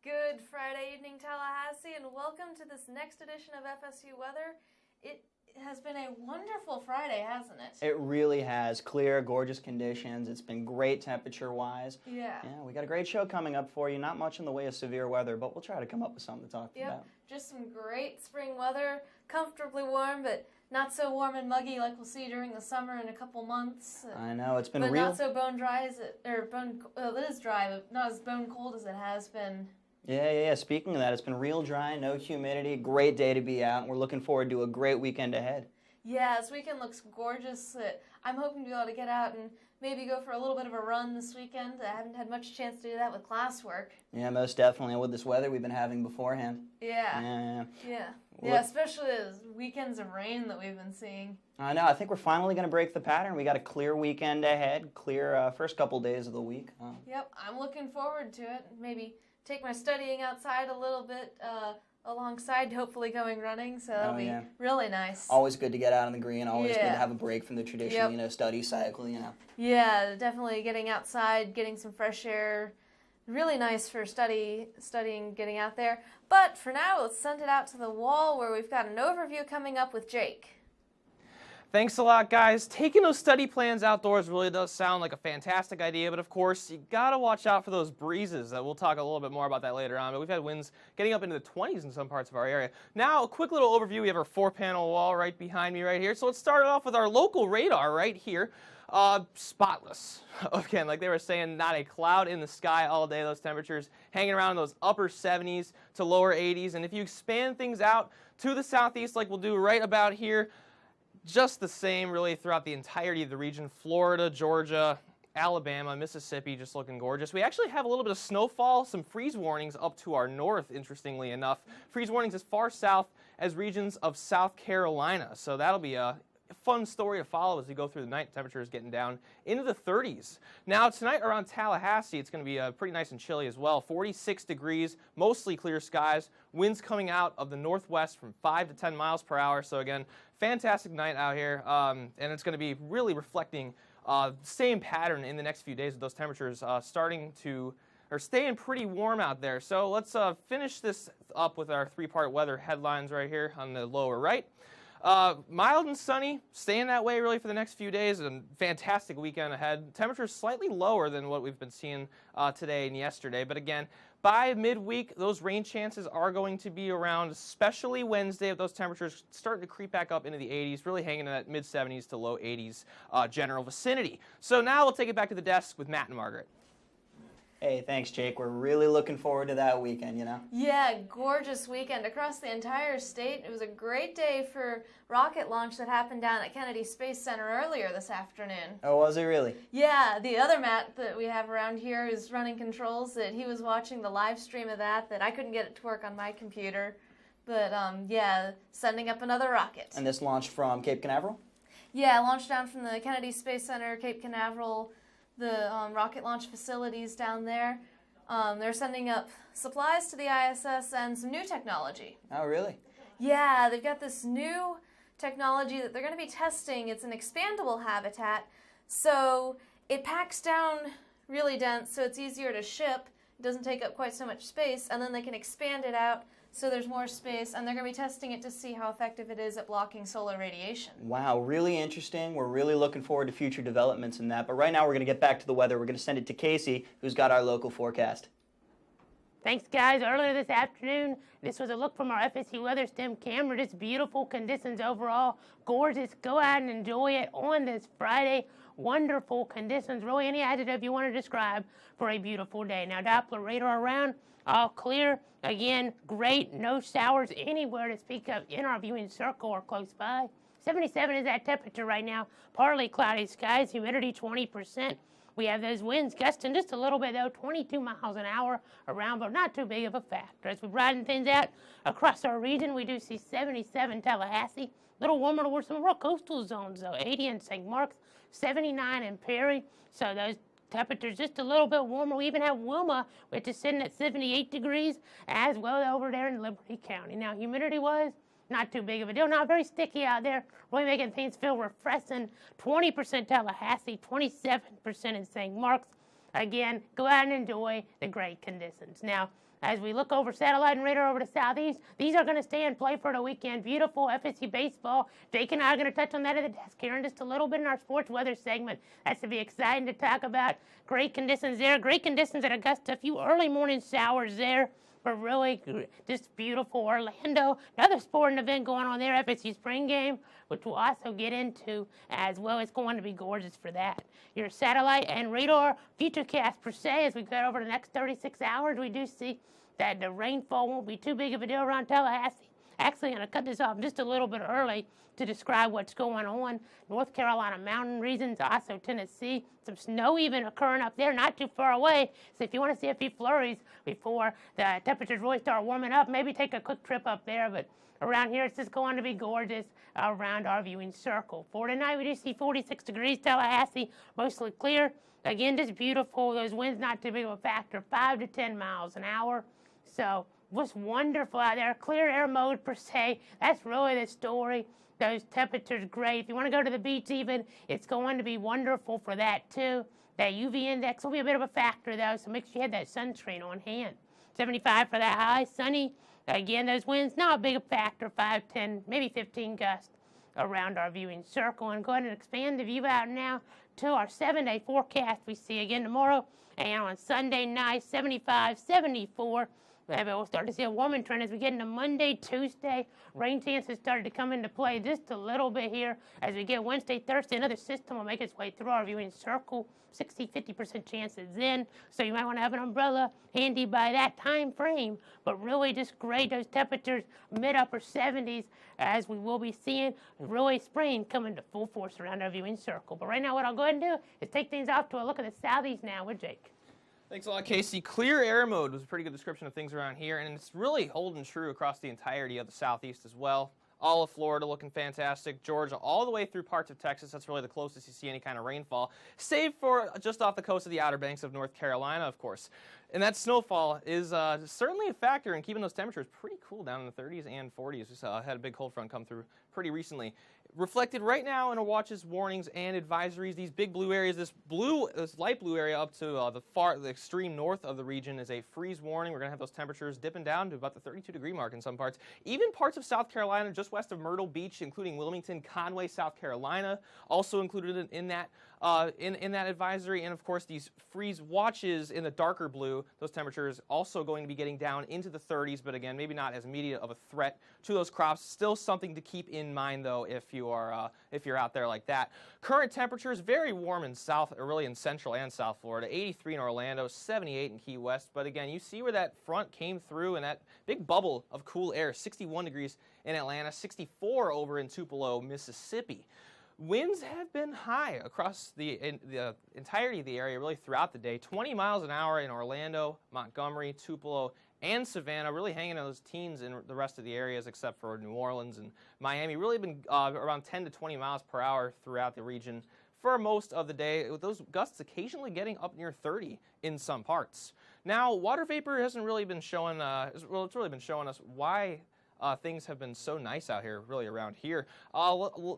Good Friday evening, Tallahassee, and welcome to this next edition of FSU Weather. It has been a wonderful Friday, hasn't it? It really has. Clear, gorgeous conditions. It's been great temperature-wise. Yeah, we got a great show coming up for you. Not much in the way of severe weather, but we'll try to come up with something to talk about. Just some great spring weather, comfortably warm, but not so warm and muggy like we'll see during the summer in a couple months. I know, it's been but real. Not so bone dry as it, or bone, well, it is dry, but not as bone cold as it has been. Yeah. Speaking of that, it's been real dry, no humidity, great day to be out, and we're looking forward to a great weekend ahead. Yeah, this weekend looks gorgeous. I'm hoping to be able to get out and maybe go for a little bit of a run this weekend. I haven't had much chance to do that with classwork. Yeah, most definitely. And with this weather we've been having beforehand. Yeah, especially the weekends of rain that we've been seeing. I know. I think we're finally going to break the pattern. We got a clear weekend ahead, clear first couple days of the week. Yep, I'm looking forward to it. Maybe take my studying outside a little bit alongside hopefully going running, so that'll be really nice. Always good to get out on the green, always good to have a break from the traditional, study cycle, Yeah, definitely getting outside, getting some fresh air. Really nice for studying, getting out there. But for now, let's send it out to the wall where we've got an overview coming up with Jake. Thanks a lot, guys. Taking those study plans outdoors really does sound like a fantastic idea, but of course, you gotta watch out for those breezes. We'll talk a little bit more about that later on, but we've had winds getting up into the 20s in some parts of our area. Now, a quick little overview. We have our 4-panel wall right behind me right here. So let's start off with our local radar right here. Spotless. Again, like they were saying, not a cloud in the sky all day. Those temperatures hanging around in those upper 70s to lower 80s. And if you expand things out to the southeast like we'll do right about here, just the same really throughout the entirety of the region. Florida, Georgia, Alabama, Mississippi, just looking gorgeous. We actually have a little bit of snowfall, some freeze warnings up to our north, interestingly enough. Freeze warnings as far south as regions of South Carolina. So that'll be a fun story to follow as we go through the night. Temperatures getting down into the 30s. Now tonight around Tallahassee, it's going to be pretty nice and chilly as well. 46 degrees, mostly clear skies. Winds coming out of the northwest from 5 to 10 miles per hour. So again, fantastic night out here, and it's going to be really reflecting same pattern in the next few days with those temperatures staying pretty warm out there. So let's finish this up with our 3-part weather headlines right here on the lower right. Mild and sunny, staying that way really for the next few days, and fantastic weekend ahead. Temperatures slightly lower than what we've been seeing today and yesterday, but again, by midweek, those rain chances are going to be around, especially Wednesday, with those temperatures starting to creep back up into the 80s, really hanging in that mid-70s to low 80s general vicinity. So now we'll take it back to the desk with Matt and Margaret. Hey, thanks, Jake. We're really looking forward to that weekend, Yeah, gorgeous weekend across the entire state. It was a great day for rocket launch that happened down at Kennedy Space Center earlier this afternoon. Oh, was it really? Yeah, the other Matt that we have around here is running controls. That he was watching the live stream of that I couldn't get it to work on my computer. But, yeah, sending up another rocket. And this launched from Cape Canaveral? Yeah, launched down from the Kennedy Space Center, Cape Canaveral, the rocket launch facilities down there. They're sending up supplies to the ISS and some new technology. Oh, really? Yeah, they've got this new technology that they're going to be testing. It's an expandable habitat, so it packs down really dense, so it's easier to ship. It doesn't take up quite so much space, and then they can expand it out so there's more space, and they're going to be testing it to see how effective it is at blocking solar radiation. Wow, really interesting. We're really looking forward to future developments in that. But right now we're going to get back to the weather. We're going to send it to Casey, who's got our local forecast. Thanks, guys. Earlier this afternoon, this was a look from our FSU Weather Stem camera. Just beautiful conditions overall. Gorgeous. Go out and enjoy it on this Friday. Wonderful conditions. Really any adjective you want to describe for a beautiful day. Now, Doppler radar around. All clear. Again, great. No showers anywhere to speak of in our viewing circle or close by. 77 is that temperature right now. Partly cloudy skies. Humidity 20%. We have those winds gusting just a little bit, though, 22 miles an hour around, but not too big of a factor. As we broaden things out across our region, we do see 77 Tallahassee. A little warmer towards some of our coastal zones, though. 80 in St. Marks, 79 in Perry. So those temperatures just a little bit warmer. We even have Wilma, which is sitting at 78 degrees, as well over there in Liberty County. Now, humidity-wise, not too big of a deal. Not very sticky out there. Really making things feel refreshing. 20% Tallahassee, 27% in St. Marks. again, go out and enjoy the great conditions. Now, as we look over satellite and radar over the southeast, these are going to stay in play for the weekend. Beautiful FSU baseball. Jake and I are going to touch on that at the desk here in just a little bit in our sports weather segment. That's to be exciting to talk about. Great conditions there. Great conditions at Augusta. A few early morning showers there. But really, just beautiful Orlando. Another sporting event going on there, FSU spring game, which we'll also get into as well. It's going to be gorgeous for that. Your satellite and radar futurecast per se, as we go over the next 36 hours, we do see that the rainfall won't be too big of a deal around Tallahassee. Actually, I'm going to cut this off just a little bit early to describe what's going on. North Carolina mountain regions, also Tennessee. Some snow even occurring up there, not too far away. So if you want to see a few flurries before the temperatures really start warming up, maybe take a quick trip up there. But around here, it's just going to be gorgeous around our viewing circle. For tonight, we do see 46 degrees, Tallahassee, mostly clear. Again, just beautiful. Those winds not too big of a factor, 5 to 10 miles an hour. So just wonderful out there. Clear air mode per se. That's really the story. Those temperatures great. If you want to go to the beach even, it's going to be wonderful for that too. That UV index will be a bit of a factor though, so make sure you have that sunscreen on hand. 75 for that high. Sunny. Again, those winds not a big factor. 5, 10, maybe 15 gusts around our viewing circle. And go ahead and expand the view out now to our 7-day forecast we see again tomorrow. And on Sunday night, 75, 74. We'll start to see a warming trend as we get into Monday, Tuesday. Rain chances started to come into play just a little bit here. As we get Wednesday, Thursday, another system will make its way through our viewing circle. 60-50% chances then. So you might want to have an umbrella handy by that time frame. But really just great. Those temperatures mid-upper 70s as we will be seeing really spring coming to full force around our viewing circle. But right now what I'll go ahead and do is take things off to a look at the southeast now with Jake. Thanks a lot, Casey. Clear air mode was a pretty good description of things around here, and it's really holding true across the entirety of the southeast as well. All of Florida looking fantastic. Georgia all the way through parts of Texas. That's really the closest you see any kind of rainfall, save for just off the coast of the Outer Banks of North Carolina, of course. And that snowfall is certainly a factor in keeping those temperatures pretty cool down in the 30s and 40s. We had a big cold front come through pretty recently. Reflected right now in our watches, warnings, and advisories. These big blue areas, this light blue area up to the extreme north of the region is a freeze warning. We're going to have those temperatures dipping down to about the 32-degree mark in some parts. Even parts of South Carolina, just west of Myrtle Beach, including Wilmington, Conway, South Carolina, also included in that advisory. And of course, these freeze watches in the darker blue, those temperatures also going to be getting down into the 30s, but again, maybe not as immediate of a threat to those crops. Still something to keep in mind, though, if you're out there like that. Current temperatures very warm in Central and South Florida. 83 in Orlando, 78 in Key West. But again, you see where that front came through and that big bubble of cool air. 61 degrees in Atlanta, 64 over in Tupelo, Mississippi. Winds have been high across the entirety of the area really throughout the day. 20 miles an hour in Orlando, Montgomery, Tupelo, and Savannah, really hanging in those teens in the rest of the areas except for New Orleans and Miami. Really been around 10 to 20 miles per hour throughout the region for most of the day, with those gusts occasionally getting up near 30 in some parts. Now, water vapor hasn't really been showing, it's really been showing us why things have been so nice out here, really around here.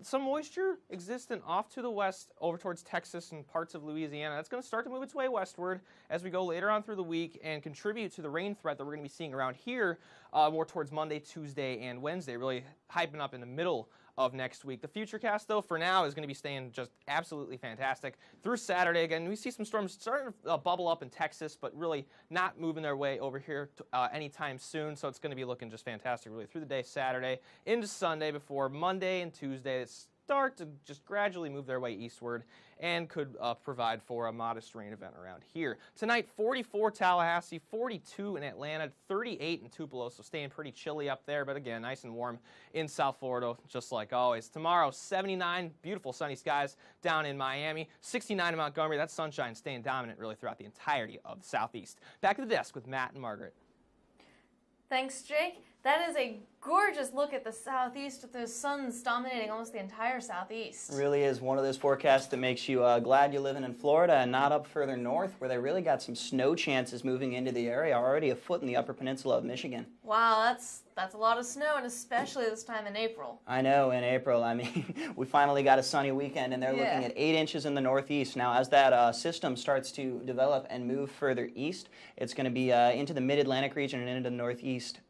Some moisture existent off to the west over towards Texas and parts of Louisiana. That's going to start to move its way westward as we go later on through the week and contribute to the rain threat that we're going to be seeing around here more towards Monday, Tuesday, and Wednesday, really hyping up in the middle of next week. The futurecast, though, for now is going to be staying just absolutely fantastic through Saturday. Again, we see some storms starting to bubble up in Texas, but really not moving their way over here anytime soon. So it's going to be looking just fantastic really through the day Saturday into Sunday before Monday and Tuesday. It's start to just gradually move their way eastward and could provide for a modest rain event around here. Tonight, 44 Tallahassee, 42 in Atlanta, 38 in Tupelo, so staying pretty chilly up there, but again, nice and warm in South Florida, just like always. Tomorrow, 79, beautiful sunny skies down in Miami, 69 in Montgomery. That sunshine staying dominant really throughout the entirety of the southeast. Back at the desk with Matt and Margaret. Thanks, Jake. That is a gorgeous look at the southeast with those suns dominating almost the entire southeast. It really is one of those forecasts that makes you glad you're living in Florida and not up further north, where they really got some snow chances moving into the area, already afoot in the upper peninsula of Michigan. Wow, that's a lot of snow, and especially this time in April. I know, in April. I mean, we finally got a sunny weekend, and they're looking at 8 inches in the northeast. Now, as that system starts to develop and move further east, it's going to be into the mid-Atlantic region and into the northeast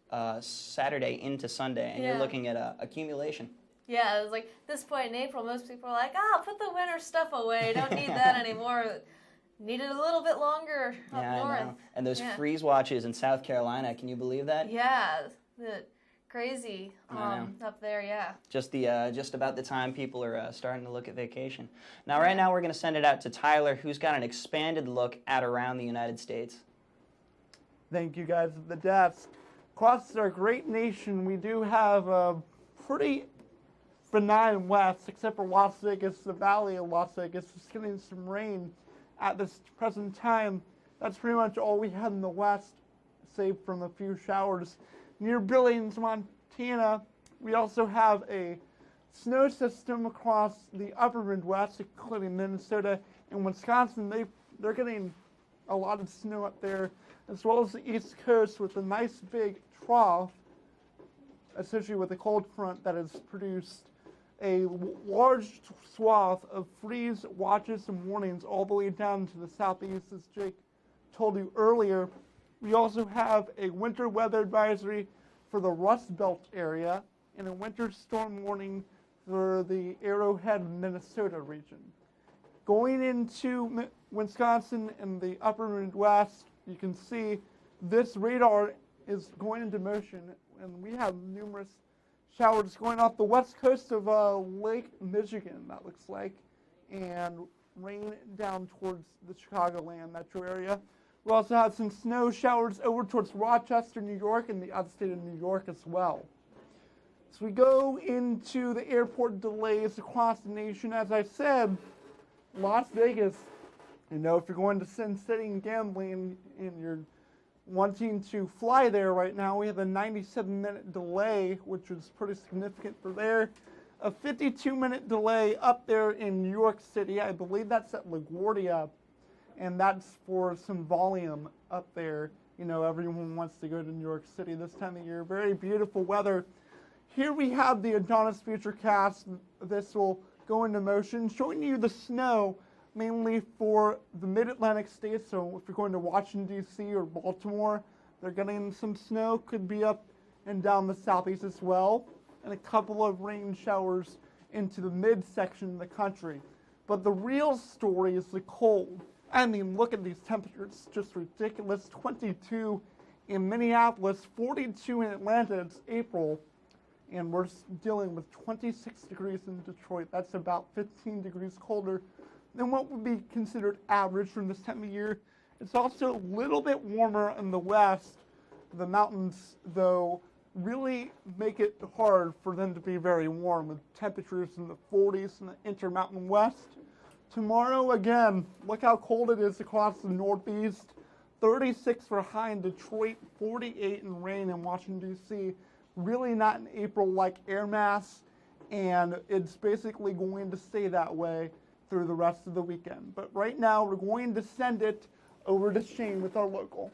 Saturday into Sunday, and you're looking at accumulation. Yeah, it's like this point in April, most people are like, put the winter stuff away. Don't need that anymore. Need it a little bit longer up north. I know. And those freeze watches in South Carolina, can you believe that? Yeah, crazy up there, yeah. Just about the time people are starting to look at vacation. Now, right now, we're going to send it out to Tyler, who's got an expanded look at around the United States. Thank you guys at the desk. Across our great nation, we do have a pretty benign west, except for Las Vegas. The valley of Las Vegas is getting some rain at this present time. That's pretty much all we had in the west, save from a few showers. Near Billings, Montana, we also have a snow system across the upper Midwest, including Minnesota and Wisconsin. They're getting a lot of snow up there, as well as the East Coast with a nice big trough, essentially with a cold front that has produced a large swath of freeze watches and warnings all the way down to the southeast, as Jake told you earlier. We also have a winter weather advisory for the Rust Belt area and a winter storm warning for the Arrowhead, Minnesota region. Going into Wisconsin and the upper Midwest, you can see this radar is going into motion, and we have numerous showers going off the west coast of Lake Michigan, that looks like, and rain down towards the Chicagoland metro area. We also have some snow showers over towards Rochester, New York, and the upstate of New York as well. So we go into the airport delays across the nation. As I said, Las Vegas, if you're going to Sin City and gambling and you're wanting to fly there right now, we have a 97-minute delay, which is pretty significant for there. A 52-minute delay up there in New York City. I believe that's at LaGuardia, and that's for some volume up there. Everyone wants to go to New York City this time of year. Very beautiful weather. Here we have the Adonis Futurecast. This will go into motion, showing you the snow mainly for the mid-Atlantic states. So if you're going to Washington, D.C. or Baltimore, they're getting some snow. Could be up and down the southeast as well. And a couple of rain showers into the midsection of the country. But the real story is the cold. I mean, look at these temperatures, just ridiculous. 22 in Minneapolis, 42 in Atlanta. It's April, and we're dealing with 26 degrees in Detroit. That's about 15 degrees colder than what would be considered average from this time of year. It's also a little bit warmer in the west. The mountains, though, really make it hard for them to be very warm, with temperatures in the 40s in the Intermountain West. Tomorrow, again, look how cold it is across the Northeast. 36 for high in Detroit, 48 in rain in Washington, D.C. Really not an April-like air mass, and it's basically going to stay that way through the rest of the weekend. But right now, we're going to send it over to Shane with our local.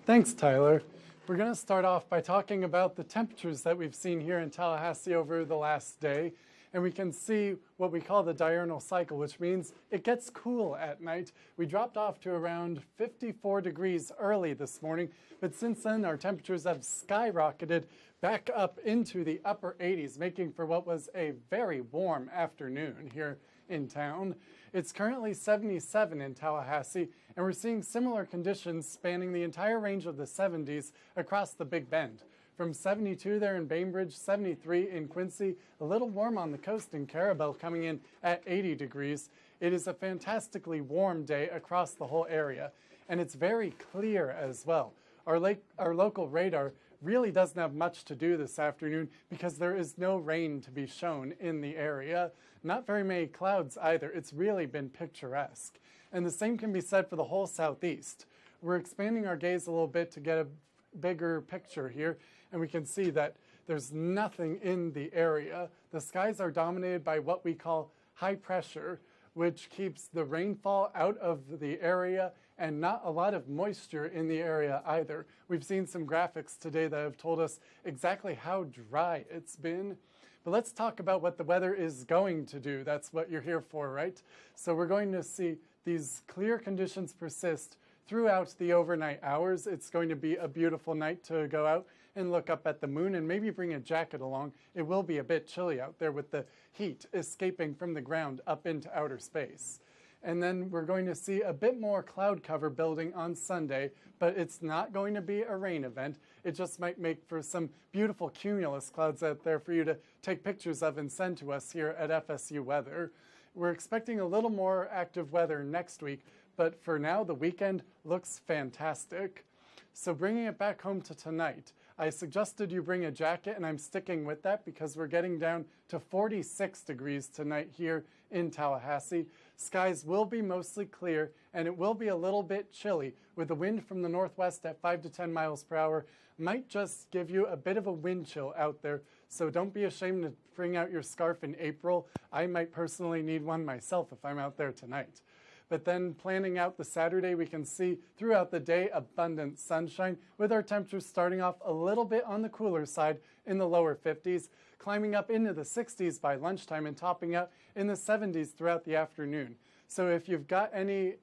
Thanks, Tyler. We're going to start off by talking about the temperatures that we've seen here in Tallahassee over the last day. And we can see what we call the diurnal cycle, which means it gets cool at night. We dropped off to around 54 degrees early this morning, but since then our temperatures have skyrocketed back up into the upper 80s, making for what was a very warm afternoon here in town. It's currently 77 in Tallahassee, and we're seeing similar conditions spanning the entire range of the 70s across the Big Bend. From 72 there in Bainbridge, 73 in Quincy, a little warm on the coast in Carabel, coming in at 80 degrees. It is a fantastically warm day across the whole area, and it's very clear as well. Our local radar really doesn't have much to do this afternoon because there is no rain to be shown in the area. Not very many clouds either. It's really been picturesque. And the same can be said for the whole southeast. We're expanding our gaze a little bit to get a bigger picture here. and we can see that there's nothing in the area. The skies are dominated by what we call high pressure, which keeps the rainfall out of the area and not a lot of moisture in the area either. We've seen some graphics today that have told us exactly how dry it's been. But let's talk about what the weather is going to do. That's what you're here for, right? So we're going to see these clear conditions persist throughout the overnight hours. It's going to be a beautiful night to go out and look up at the moon and maybe bring a jacket along. It will be a bit chilly out there with the heat escaping from the ground up into outer space. And then we're going to see a bit more cloud cover building on Sunday, but it's not going to be a rain event. It just might make for some beautiful cumulus clouds out there for you to take pictures of and send to us here at FSU Weather. We're expecting a little more active weather next week, but for now, the weekend looks fantastic. So bringing it back home to tonight, I suggested you bring a jacket, and I'm sticking with that because we're getting down to 46 degrees tonight here in Tallahassee. Skies will be mostly clear, and it will be a little bit chilly with the wind from the northwest at 5 to 10 miles per hour. Might just give you a bit of a wind chill out there, so don't be ashamed to bring out your scarf in April. I might personally need one myself if I'm out there tonight. But then planning out the Saturday, we can see throughout the day abundant sunshine with our temperatures starting off a little bit on the cooler side in the lower 50s, climbing up into the 60s by lunchtime and topping out in the 70s throughout the afternoon. So if you've got any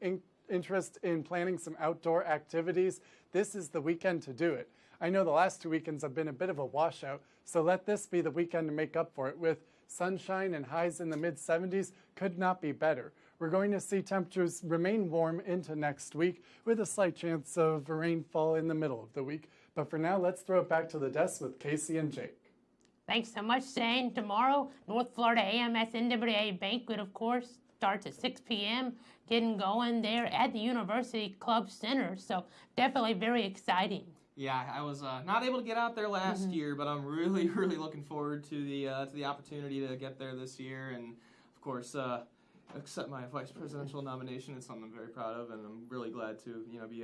interest in planning some outdoor activities, this is the weekend to do it. I know the last 2 weekends have been a bit of a washout, so let this be the weekend to make up for it with sunshine and highs in the mid-70s. Could not be better. We're going to see temperatures remain warm into next week with a slight chance of rainfall in the middle of the week. But for now, let's throw it back to the desk with Casey and Jake. Thanks so much, Shane. Tomorrow, North Florida AMS NWA Banquet, of course, starts at 6 p.m., getting going there at the University Club Center. So definitely very exciting. Yeah, I was not able to get out there last year, but I'm really, really looking forward to the opportunity to get there this year, and of course, accept my vice presidential nomination. It's something I'm very proud of, and I'm really glad to be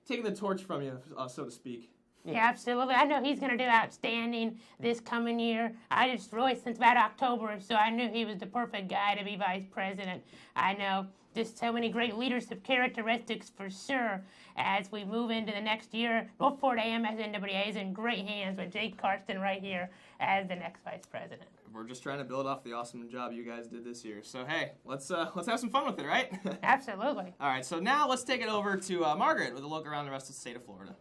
taking the torch from you, so to speak. Yeah, absolutely. I know he's going to do outstanding this coming year. I just really, since about October, so I knew he was the perfect guy to be vice president. I know just so many great leadership characteristics for sure as we move into the next year. North Florida AMS NWA is in great hands with Jake Carstens right here as the next vice president. We're just trying to build off the awesome job you guys did this year. So hey, let's have some fun with it, right? Absolutely. All right, so now let's take it over to Margaret with a look around the rest of the state of Florida.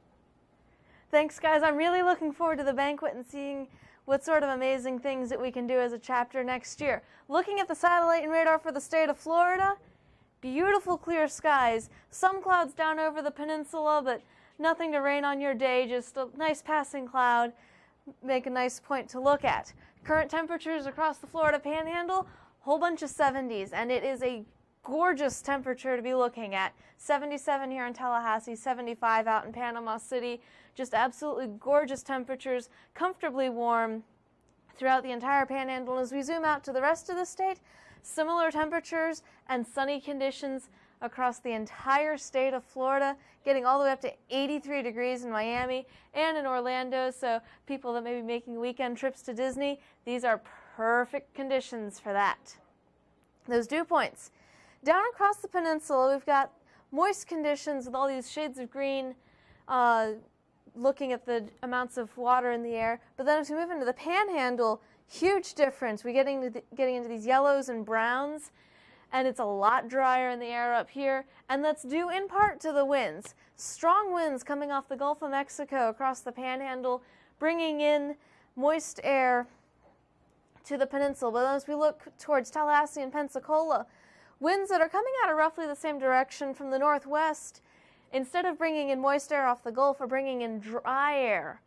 Thanks, guys. I'm really looking forward to the banquet and seeing what sort of amazing things that we can do as a chapter next year. Looking at the satellite and radar for the state of Florida, beautiful clear skies. Some clouds down over the peninsula, but nothing to rain on your day, just a nice passing cloud. Make a nice point to look at. Current temperatures across the Florida Panhandle, whole bunch of 70s, and it is a gorgeous temperature to be looking at. 77 here in Tallahassee, 75 out in Panama City. Just absolutely gorgeous temperatures, comfortably warm throughout the entire Panhandle. As we zoom out to the rest of the state, similar temperatures and sunny conditions across the entire state of Florida, getting all the way up to 83 degrees in Miami and in Orlando. So people that may be making weekend trips to Disney, these are perfect conditions for that. Those dew points. Down across the peninsula, we've got moist conditions with all these shades of green, looking at the amounts of water in the air. But then as we move into the Panhandle, huge difference. We're getting into these yellows and browns, and it's a lot drier in the air up here, and that's due in part to the winds. Strong winds coming off the Gulf of Mexico across the Panhandle, bringing in moist air to the peninsula. But as we look towards Tallahassee and Pensacola, winds that are coming out of roughly the same direction from the northwest, instead of bringing in moist air off the Gulf, are bringing in dry air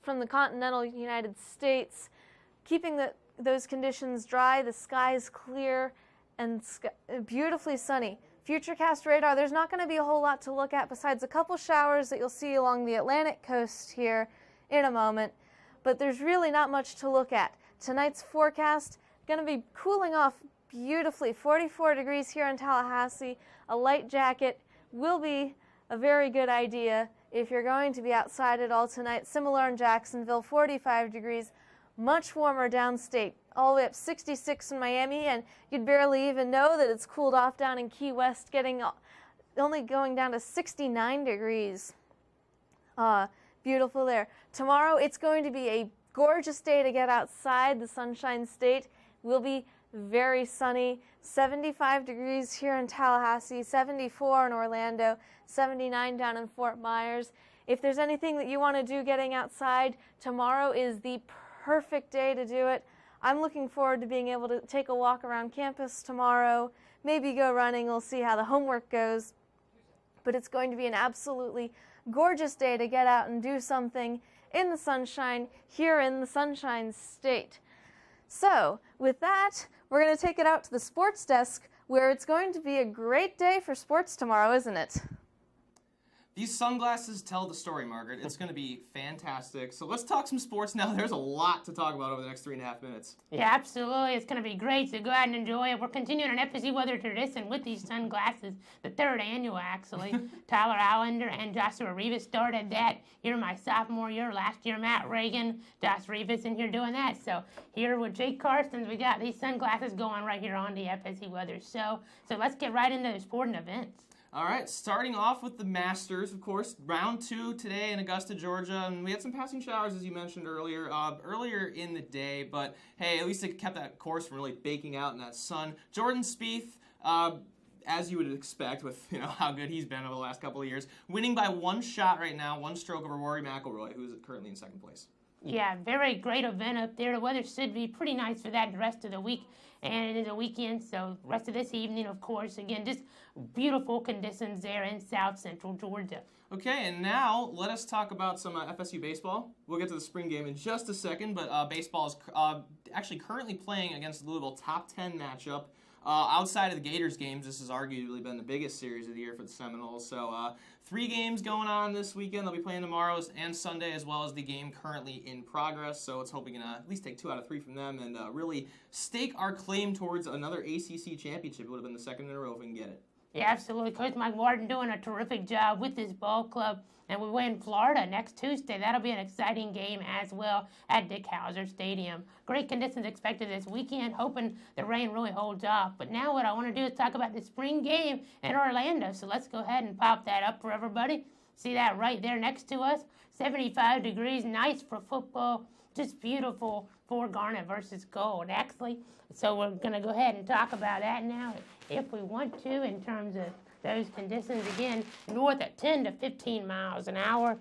from the continental United States, keeping those conditions dry, the skies clear, and beautifully sunny. Futurecast radar, there's not going to be a whole lot to look at besides a couple showers that you'll see along the Atlantic coast here in a moment, but there's really not much to look at. Tonight's forecast, going to be cooling off beautifully. 44 degrees here in Tallahassee. A light jacket will be a very good idea if you're going to be outside at all tonight. Similar in Jacksonville, 45 degrees, much warmer downstate, all the way up 66 in Miami, and you'd barely even know that it's cooled off down in Key West, only going down to 69 degrees. Beautiful there. Tomorrow it's going to be a gorgeous day to get outside. The Sunshine State will be very sunny. 75 degrees here in Tallahassee, 74 in Orlando, 79 down in Fort Myers. If there's anything that you want to do getting outside, tomorrow is the perfect day to do it. I'm looking forward to being able to take a walk around campus tomorrow, maybe go running. We'll see how the homework goes. But it's going to be an absolutely gorgeous day to get out and do something in the sunshine here in the Sunshine State. So with that, we're going to take it out to the sports desk, where it's going to be a great day for sports tomorrow, isn't it? These sunglasses tell the story, Margaret. It's going to be fantastic. So let's talk some sports now. There's a lot to talk about over the next 3.5 minutes. Yeah, absolutely. It's going to be great, so go ahead and enjoy it. We're continuing an FSU weather tradition with these sunglasses, the 3rd annual, actually. Tyler Allender and Joshua Rivas started that. You're my sophomore year. Last year, Matt Reagan, Josh Rivas in here doing that. So here with Jake Carstens, we got these sunglasses going right here on the FSU Weather Show. So let's get right into the sporting events. All right, starting off with the Masters, of course, round 2 today in Augusta, Georgia, and we had some passing showers, as you mentioned earlier in the day, but hey, at least it kept that course from really baking out in that sun. Jordan Spieth, as you would expect with how good he's been over the last couple of years, winning by 1 shot right now, 1 stroke over Rory McIlroy, who's currently in 2nd place. Yeah, very great event up there. The weather should be pretty nice for that the rest of the week, and it is a weekend, so the rest of this evening, of course, again, just beautiful conditions there in South Central Georgia. Okay, and now let us talk about some FSU baseball. We'll get to the spring game in just a second, but baseball is actually currently playing against Louisville top 10 matchup. Outside of the Gators games, this has arguably been the biggest series of the year for the Seminoles. So 3 games going on this weekend. They'll be playing tomorrow and Sunday, as well as the game currently in progress. So let's hope we can at least take 2 out of 3 from them and really stake our claim towards another ACC championship. It would have been the 2nd in a row if we can get it. Yeah, absolutely. Coach Mike Martin doing a terrific job with this ball club. And we win Florida next Tuesday. That'll be an exciting game as well at Dick Howser Stadium. Great conditions expected this weekend, hoping the rain really holds off. But now what I want to do is talk about the spring game in Orlando. So let's go ahead and pop that up for everybody. See that right there next to us? 75 degrees, nice for football. Just beautiful for Garnet versus Gold, actually. So we're going to go ahead and talk about that now if we want to in terms of those conditions. Again, north at 10 to 15 miles an hour.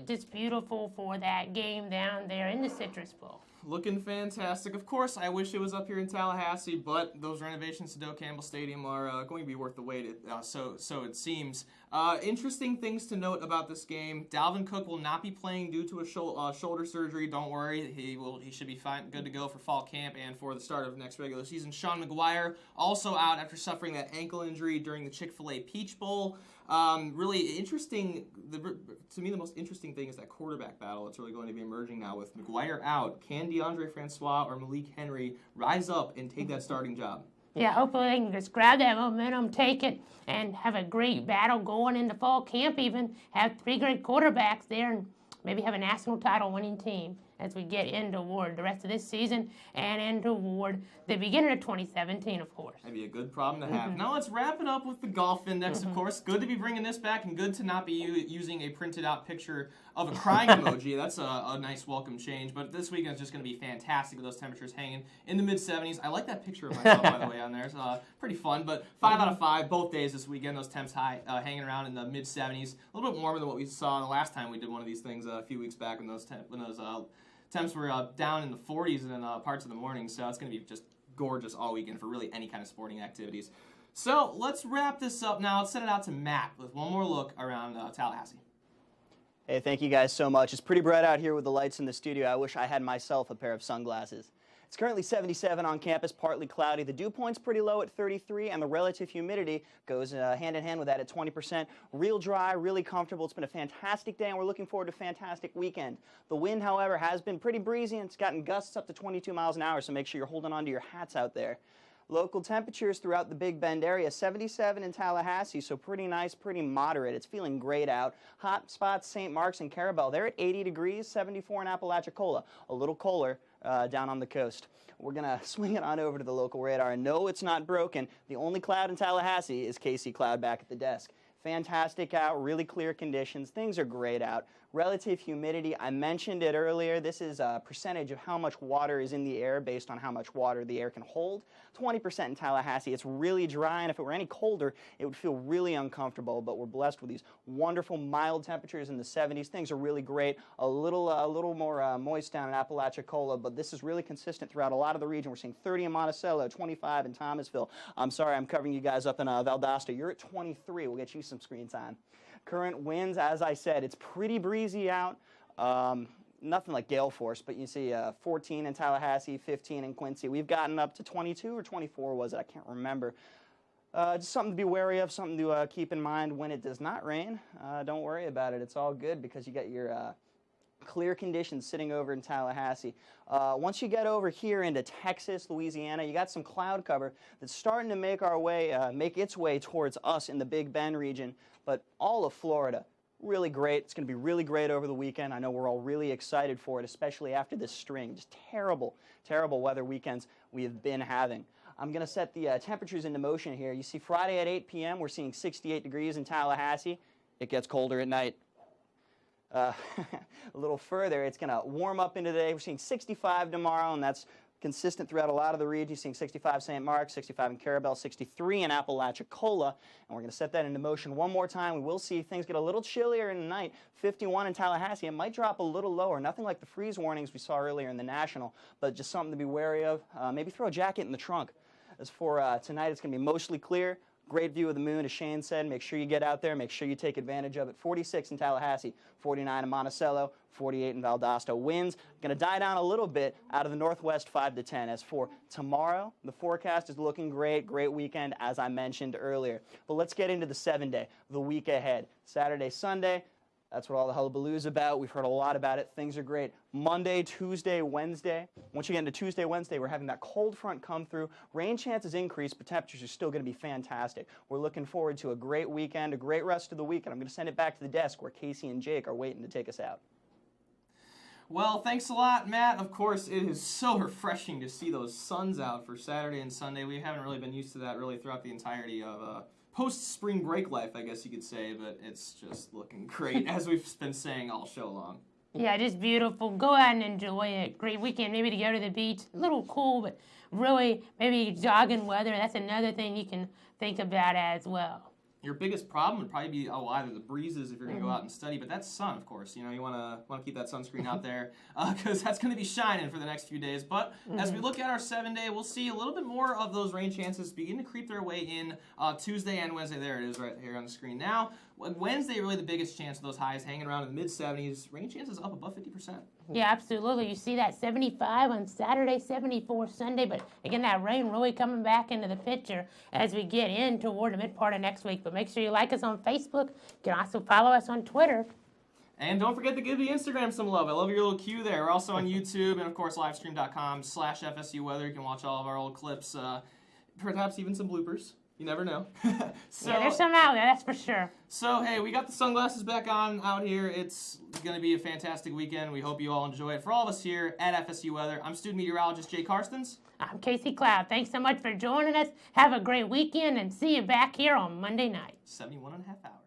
Just beautiful for that game down there in the Citrus Bowl. Looking fantastic. Of course, I wish it was up here in Tallahassee, but those renovations to Doak Campbell Stadium are going to be worth the wait, so it seems. Interesting things to note about this game. Dalvin Cook will not be playing due to a shoulder surgery. Don't worry. He should be fine, good to go for fall camp and for the start of next regular season. Sean McGuire also out after suffering that ankle injury during the Chick-fil-A Peach Bowl. Really interesting. To me, the most interesting thing is that quarterback battle that's really going to be emerging now with McGuire out. Can DeAndre Francois or Malik Henry rise up and take that starting job? Yeah, hopefully they can just grab that momentum, take it, and have a great battle going into fall camp even. Have 3 great quarterbacks there and maybe have a national title winning team as we get into toward the rest of this season and into toward the beginning of 2017, of course. That'd be a good problem to have. Now let's wrap it up with the golf index, of course. Good to be bringing this back and good to not be using a printed out picture of a crying emoji. That's a nice welcome change. But this weekend is just going to be fantastic with those temperatures hanging in the mid-70s. I like that picture of myself, by the way, on there. It's pretty fun. But 5 out of 5 both days this weekend. Those temps hanging around in the mid-70s. A little bit warmer than what we saw the last time we did one of these things a few weeks back when those temps were down in the 40s in parts of the morning. So it's going to be just gorgeous all weekend for really any kind of sporting activities. So let's wrap this up now. Let's send it out to Matt with one more look around Tallahassee. Hey, thank you guys so much. It's pretty bright out here with the lights in the studio. I wish I had myself a pair of sunglasses. It's currently 77 on campus, partly cloudy. The dew point's pretty low at 33, and the relative humidity goes hand in hand with that at 20%. Real dry, really comfortable. It's been a fantastic day, and we're looking forward to a fantastic weekend. The wind, however, has been pretty breezy, and it's gotten gusts up to 22 miles an hour, so make sure you're holding on to your hats out there. Local temperatures throughout the Big Bend area, 77 in Tallahassee, so pretty nice, pretty moderate. It's feeling great out. Hot spots, St. Mark's and Carabel, they're at 80 degrees, 74 in Apalachicola, a little colder down on the coast. We're going to swing it on over to the local radar. And no, it's not broken. The only cloud in Tallahassee is Casey Cloud back at the desk. Fantastic out, really clear conditions. Things are great out. Relative humidity, I mentioned it earlier. This is a percentage of how much water is in the air based on how much water the air can hold. 20% in Tallahassee. It's really dry, and if it were any colder, it would feel really uncomfortable, but we're blessed with these wonderful mild temperatures in the 70s. Things are really great. A little more moist down in Apalachicola, but this is really consistent throughout a lot of the region. We're seeing 30 in Monticello, 25 in Thomasville. I'm sorry, I'm covering you guys up in Valdosta. You're at 23. We'll get you some screen time. Current winds, as I said, it's pretty breezy out. Nothing like gale force, but you see 14 in Tallahassee, 15 in Quincy. We've gotten up to 22 or 24 was it? I can't remember. Just something to be wary of, something to keep in mind when it does not rain. Don't worry about it. It's all good because you got your clear conditions sitting over in Tallahassee. Once you get over here into Texas, Louisiana, you got some cloud cover that's starting to make its way towards us in the Big Bend region, but all of Florida, really great. It's going to be really great over the weekend. I know we're all really excited for it, especially after this string. Just terrible, terrible weather weekends we have been having. I'm going to set the temperatures into motion here. You see Friday at 8 p.m., we're seeing 68 degrees in Tallahassee. It gets colder at night. A little further, it's going to warm up into the day. We're seeing 65 tomorrow, and that's consistent throughout a lot of the region. You're seeing 65 St. Mark's, 65 in Carabel, 63 in Apalachicola, and we're going to set that into motion one more time. We will see things get a little chillier in the night. 51 in Tallahassee. It might drop a little lower. Nothing like the freeze warnings we saw earlier in the National, but just something to be wary of. Maybe throw a jacket in the trunk. As for tonight, it's going to be mostly clear. Great view of the moon, as Shane said. Make sure you get out there. Make sure you take advantage of it. 46 in Tallahassee, 49 in Monticello, 48 in Valdosta. Winds going to die down a little bit out of the northwest 5 to 10. As for tomorrow, the forecast is looking great. Great weekend, as I mentioned earlier. But let's get into the 7-day, the week ahead. Saturday, Sunday. That's what all the hullabaloo is about. We've heard a lot about it. Things are great. Monday, Tuesday, Wednesday. Once you get into Tuesday, Wednesday, we're having that cold front come through. Rain chances increase, but temperatures are still going to be fantastic. We're looking forward to a great weekend, a great rest of the week, and I'm going to send it back to the desk where Casey and Jake are waiting to take us out. Well, thanks a lot, Matt. Of course, it is so refreshing to see those suns out for Saturday and Sunday. We haven't really been used to that really throughout the entirety of post-spring break life, I guess you could say, but it's just looking great, as we've been saying all show long. Yeah, just beautiful. Go out and enjoy it. Great weekend, maybe to go to the beach. A little cool, but really maybe jogging weather. That's another thing you can think about as well. Your biggest problem would probably be either the breezes if you're going to go out and study, but that's sun, of course. You know, you want to keep that sunscreen out there because that's going to be shining for the next few days. But as we look at our 7-day, we'll see a little bit more of those rain chances begin to creep their way in Tuesday and Wednesday. There it is right here on the screen now. Wednesday, really the biggest chance of those highs hanging around in the mid-70s. Rain chances up above 50%. Yeah, absolutely. You see that 75 on Saturday, 74 Sunday, but again, that rain really coming back into the picture as we get in toward the mid part of next week. But make sure you like us on Facebook. You can also follow us on Twitter. And don't forget to give the Instagram some love. I love your little cue there. We're also on YouTube and, of course, livestream.com/FSU Weather. You can watch all of our old clips, perhaps even some bloopers. You never know. Yeah, there's some out there, that's for sure. So, hey, we got the sunglasses back on out here. It's going to be a fantastic weekend. We hope you all enjoy it. For all of us here at FSU Weather, I'm student meteorologist Jay Carstens. I'm Casey Cloud. Thanks so much for joining us. Have a great weekend and see you back here on Monday night. 71.5 hours.